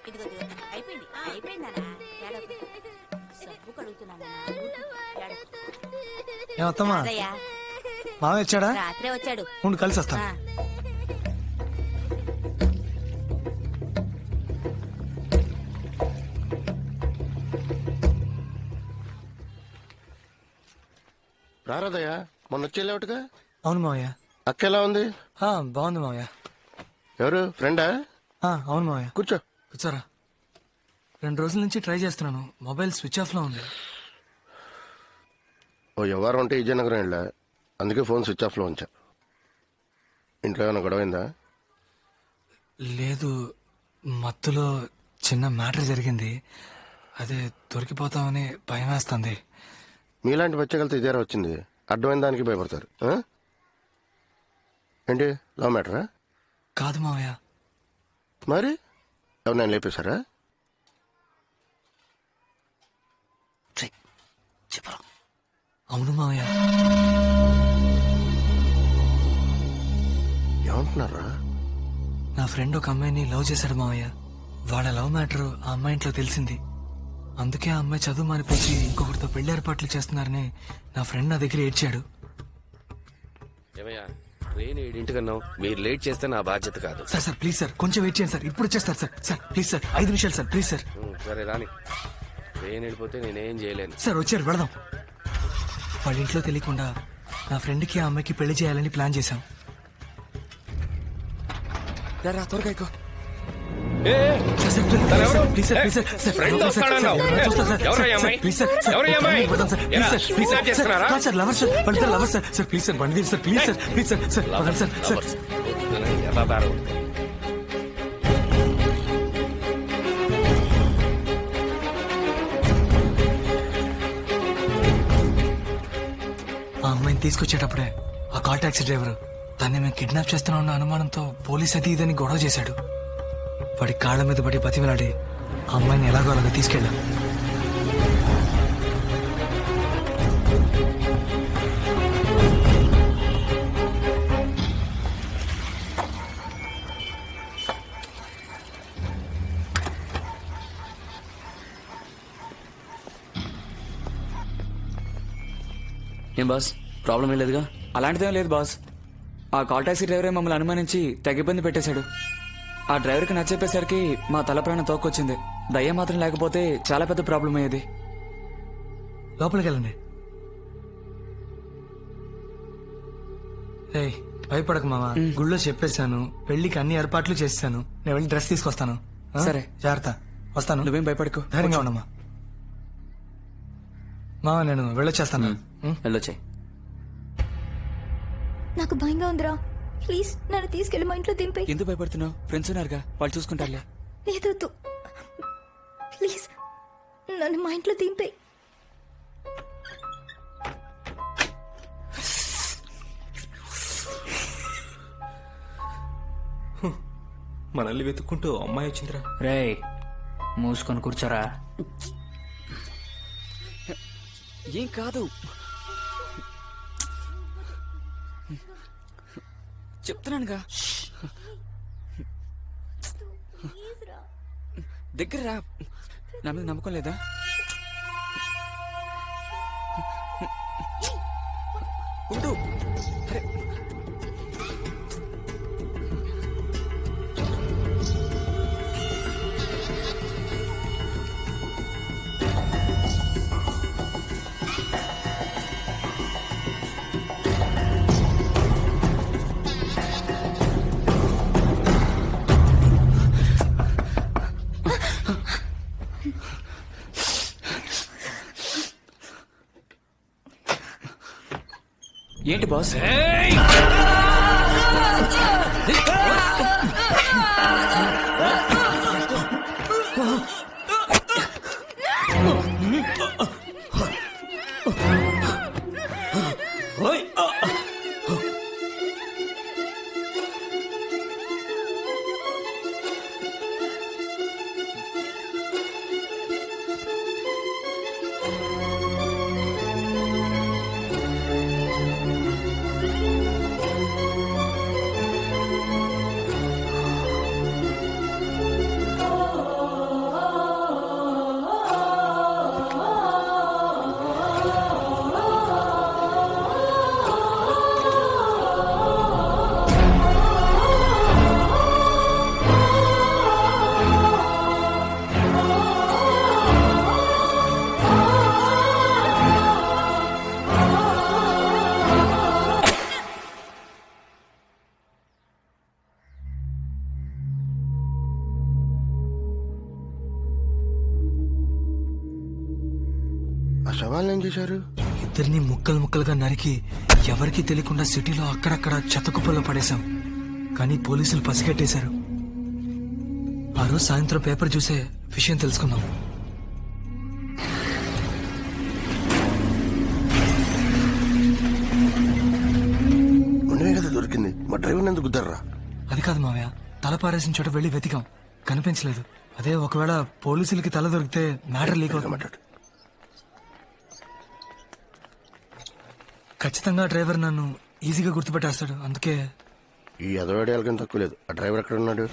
ఇదిగో అయిపోయింది అయిపోయిందా సబ్బు కడుగుతున్నానా మామ వచ్చాడా? రాత్రే వచ్చాడు. ఉండు కలిసి వస్తాను. రారాదయ్యా మొన్న వచ్చేలేవుగా. అవును మావయ్య. అక్క ఎలా ఉంది? బాగుంది మావయ్య. ఎవరు ఫ్రెండా? అవును మావయ్య. కూర్చోరా. 2 రోజుల నుంచి ట్రై చేస్తున్నాను, మొబైల్ స్విచ్ ఆఫ్ లో ఉంది. ఓ ఎవరు ఉంటే విజయనగరం వెళ్ళా, అందుకే ఫోన్ స్విచ్ ఆఫ్ లో ఉంచా. ఇంట్లో ఏమైనా గొడవైందా? లేదు, మత్తులో చిన్న మ్యాటర్ జరిగింది. అదే దొరికిపోతామని భయం వేస్తుంది. మీలాంటి బచ్చగలతో ఇదేరా వచ్చింది. అడ్డమైన దానికి భయపడతారు. ఏంటి లవ్ మ్యాటరా? కాదు మావయ్య. మరి ఎవరు లేపేశారా? చెప్పరా? అవును మావయ్య. ఏమంటున్నారా? నా ఫ్రెండ్ ఒక అమ్మాయిని లవ్ చేశాడు మావయ్య. వాళ్ళ లవ్ మ్యాటర్ ఆ అమ్మాయి ఇంట్లో తెలిసింది. అందుకే ఆ అమ్మాయి చదువు మానిపించి ఇంకొకరితో పెళ్లి ఏర్పాట్లు చేస్తున్నారని నా ఫ్రెండ్ నా దగ్గర ఏడ్చాడు. ట్రైన్ 7 మీరు లేట్ చేస్తే నా బాధ్యత కాదు. సార్ ప్లీజ్ సార్ కొంచెం వెయిట్ చేయండి సార్, ఇప్పుడు వచ్చేస్తారు సార్. సార్ ప్లీజ్ సార్ 5 నిమిషాలు సార్, ప్లీజ్ సార్. సరే రాని, ట్రైన్ వెళ్ళిపోతే నేనేం చేయలేను. సార్ వచ్చారు, వెళదాం. వాళ్ళ ఇంట్లో తెలియకుండా నా ఫ్రెండ్కి ఆ అమ్మాయికి పెళ్లి చేయాలని ప్లాన్ చేశాం. త్వరగా ఎక్కువ. ఆ అమ్మాయిని తీసుకొచ్చేటప్పుడే ఆ కాల్ టాక్సీ డ్రైవర్ దాన్ని మేము కిడ్నాప్ చేస్తున్నా అనుమానంతో పోలీస్ అది ఇదని గొడవ చేశాడు. వాడి కాళ్ళ మీద పడి బతిమలాడి ఆ అమ్మాయిని ఎలాగో అలాగా తీసుకెళ్ళాం. ఏం బాస్, ప్రాబ్లం ఏం లేదుగా? అలాంటిదేం లేదు బాస్. ఆ కాల్ టాక్సీ డ్రైవరే మమ్మల్ని అనుమానించి తెగ ఇబ్బంది పెట్టేశాడు. ఆ డ్రైవర్కి నచ్చేపేసరికి మా తల ప్రాణం తోక్కొచ్చింది. దయ్యం మాత్రం లేకపోతే చాలా పెద్ద ప్రాబ్లం అయ్యేది. లోపలికి వెళ్ళండి. భయపడక మావా, గుళ్ళో చెప్పేశాను, పెళ్లికి అన్ని ఏర్పాట్లు చేశాను. నేను వెళ్ళి డ్రెస్ తీసుకొస్తాను. సరే, జాగ్రత్త. వస్తాను. నువ్వేం భయపడకు, ధైర్యంగా ఉండమ్మా. మావా నేను వెళ్ళొచ్చేస్తాను. వెళ్ళొచ్చే. నాకు భయంగా ఉందిరా, ప్లీజ్ నన్ను తీసుకెళ్ళి మా ఇంట్లో దింపే. ఎందుకు భయపడుతున్నావు? ఫ్రెండ్స్ ఉన్నారుగా, వాళ్ళు చూసుకుంటారులే. లేదు, ప్లీజ్ నన్ను మా ఇంట్లో దింపే. మనల్ని వెతుక్కుంటూ అమ్మాయి వచ్చిందిరా. రే మూసుకొని కూర్చోరా. ఏం కాదు, చెప్తున్నానుగా. దగ్గర రా. నా మీద నమ్మకం లేదా? ఉండు. అరే ఏంటి బాస్? ఆ శవాలను ఏం చేశారు? ఇద్దరిని ముక్కలు ముక్కలుగా నరికి ఎవరికీ తెలియకుండా సిటీలో అక్కడక్కడ చెత్తకుప్పల్లో పడేశాం. కానీ పోలీసులు పసిగట్టేశారు. ఆ రోజు సాయంత్రం పేపర్ చూసే విషయం తెలుసుకున్నాం. ఉండవే కదా దొరికింది. మా డ్రైవర్ ఎందుకు గుద్దర్రా? అది కాదు మావయ్య, తల పారేసిన చోట వెళ్లి వెతికాం, కనిపించలేదు. అదే ఒకవేళ పోలీసులకి తల దొరికితే మ్యాటర్ లీక్ అవుతుంది. మాట్లాడు. ఖచ్చితంగా డ్రైవర్ నన్ను ఈజీగా గుర్తుపెట్టేస్తాడు. అందుకే ఈ ఎదవాడేళ్ళకం తక్కువ లేదు. ఆ డ్రైవర్ ఎక్కడ ఉన్నాడు?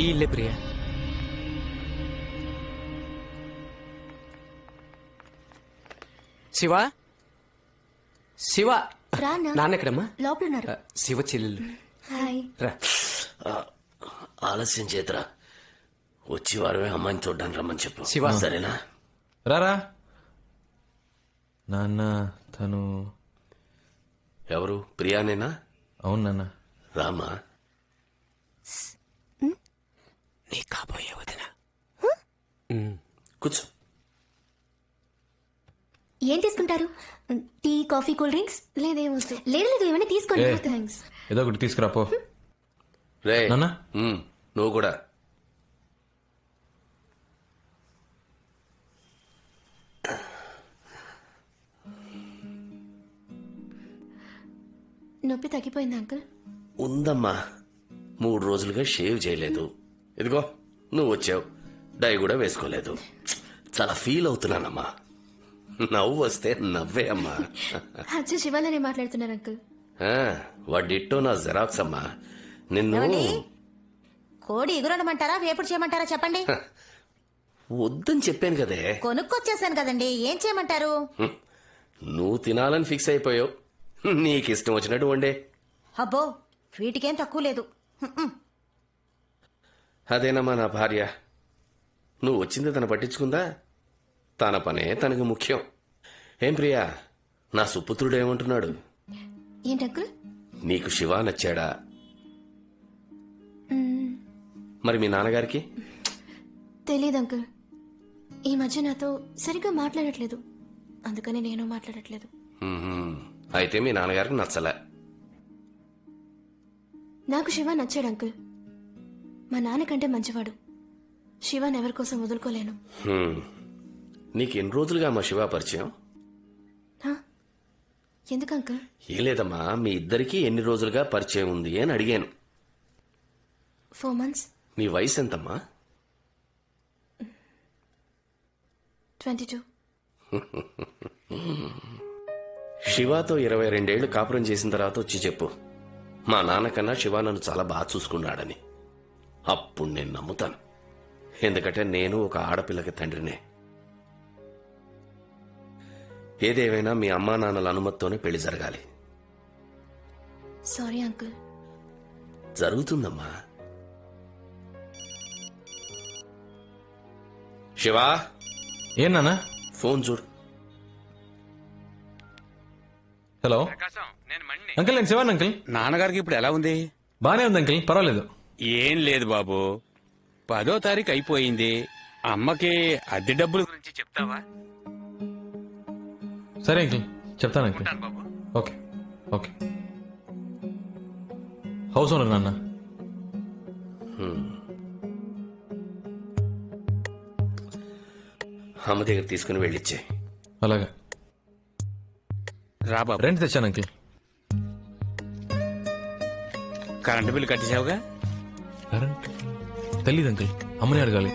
ఈ ఇల్లే ప్రియా. శివ, శివ, రానా నాన్నెక్కడమ్మా? లోపల ఉన్నారు. శివ చెల్లెలు. హాయ్. రా. ఆలస్యం చేతరా, వచ్చి వారమే అమ్మాయిని చూడ్డానికి రమ్మని చెప్పు. శివ. సరేనా? రారా నాన్న. తను ఎవరు? ప్రియానేనా? అవును నాన్న. రామా. నీ కాబోయే వదిన. కూర్చో. ఏం తీసుకుంటారు? Tea, coffee, cool drinks? లేదేం వద్దు. లేదు లేదు, ఏమైనా తీసుకోండి. ఏ. థ్యాంక్స్. ఏదో ఒకటి తీసుకురా పో. రే నాన్న? నువ్వు కూడా. నొప్పి తగ్గిపోయింది అంకుల్? ఉందమ్మా, 3 రోజులుగా షేవ్ చేయలేదు. ఇదిగో నువ్వు వచ్చావు, డై కూడా వేసుకోలేదు. చాలా ఫీల్ అవుతున్నానమ్మా. నవ్వు వస్తే నవ్వే అమ్మా. అచ్చా, శివాలనే మాట్లాడుతున్నారు అంకుల్. వాడిట్టో నా జెరాక్స్ అమ్మా. నిన్ను ఏమండి? కోడి ఎగురడమంటారా వేపుడు చేయమంటారా చెప్పండి. వద్దని చెప్పాను కదే. కొనుక్కొచ్చేసాను కదండి, ఏం చేయమంటారు? నువ్వు తినాలని ఫిక్స్ అయిపోయావు. నీకు ఇష్టం వచ్చినట్టు వండే. అబ్బో, వీటికేం తక్కువ లేదు. అదేనమ్మా నా భార్య. నువ్వు వచ్చింది తను పట్టించుకుందా? తన పనే తనకు ముఖ్యం. ఏం ప్రియా, నా సుపుత్రుడు ఏమంటున్నాడు? ఏంటి అంకుల్? నీకు శివ నచ్చాడా? మరి మీ నాన్నగారికి? తెలీదు అంకుల్. ఈ మధ్య నాతో సరిగ్గా మాట్లాడట్లేదు, అందుకని నేను మాట్లాడట్లేదు. అయితే మీ నాన్నగారికి నచ్చలే. నాకు శివ నచ్చాడు అంకుల్. మా నాన్నకంటే మంచివాడు. శివాని ఎవరి కోసం వదులుకోలేను. నీకు ఎన్ని రోజులుగా మా శివ పరిచయం? హా? ఎందుకు అంకుల్? ఏం లేదమ్మా, మీ ఇద్దరికి ఎన్ని రోజులుగా పరిచయం ఉంది అని అడిగాను. 4 months. నీ వయసు ఎంతమ్మా? 22. శివాతో 22 ఏళ్లు కాపురం చేసిన తర్వాత వచ్చి చెప్పు, మా నాన్నకన్నా శివ నన్ను చాలా బాగా చూసుకున్నాడని. అప్పుడు నేను నమ్ముతాను. ఎందుకంటే నేను ఒక ఆడపిల్లకి తండ్రినే. ఏదేమైనా మీ అమ్మా నాన్నల అనుమతితోనే పెళ్లి జరగాలి. Sorry uncle. జరుగుతుందమ్మా. శివా, ఏం నాన్న? ఫోన్ చూడు. హలో అంకిల్, నేను శివాన్ అంకిల్. నాన్నగారికి ఇప్పుడు ఎలా ఉంది? బానే ఉంది అంకిల్, పర్వాలేదు. ఏం లేదు బాబు, 10వ తారీఖు అయిపోయింది. అమ్మకి అద్దె డబ్బుల గురించి చెప్తావా? సరే అంకిల్, చెప్తాను అంకిల్. బాబు. Okay okay. హౌస్ ఓనర్ నాన్న. అమ్మ దగ్గర తీసుకుని వెళ్ళిచ్చే. అలాగా. రా బాబు. రెంట్ తెచ్చాను అంకిల్. కరెంటు బిల్లు కట్టేసావుగా? కరెంట్ తెలీదు అంకిల్, అమ్మని అడగాలి.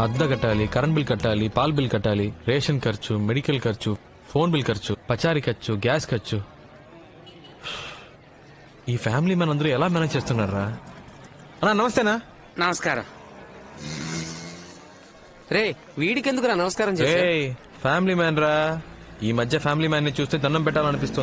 అద్దె కట్టాలి, కరెంట్ బిల్ కట్టాలి, పాల్ బిల్ కట్టాలి, రేషన్ ఖర్చు, మెడికల్ ఖర్చు, ఫోన్ బిల్ ఖర్చు, పచారీ ఖర్చు, గ్యాస్ ఖర్చు. ఈ ఫ్యామిలీ మన అందరూ ఎలా మేనేజ్ చేస్తున్నారా? అన్నా నమస్తేనా. నమస్కారం. రే వీడికి ఎందుకురా నమస్కారం చేశా? ఫ్యామిలీ మ్యాన్ రా. ఈ మధ్య ఫ్యామిలీ మ్యాన్ ని చూస్తే దండం పెట్టాలనిపిస్తుంది.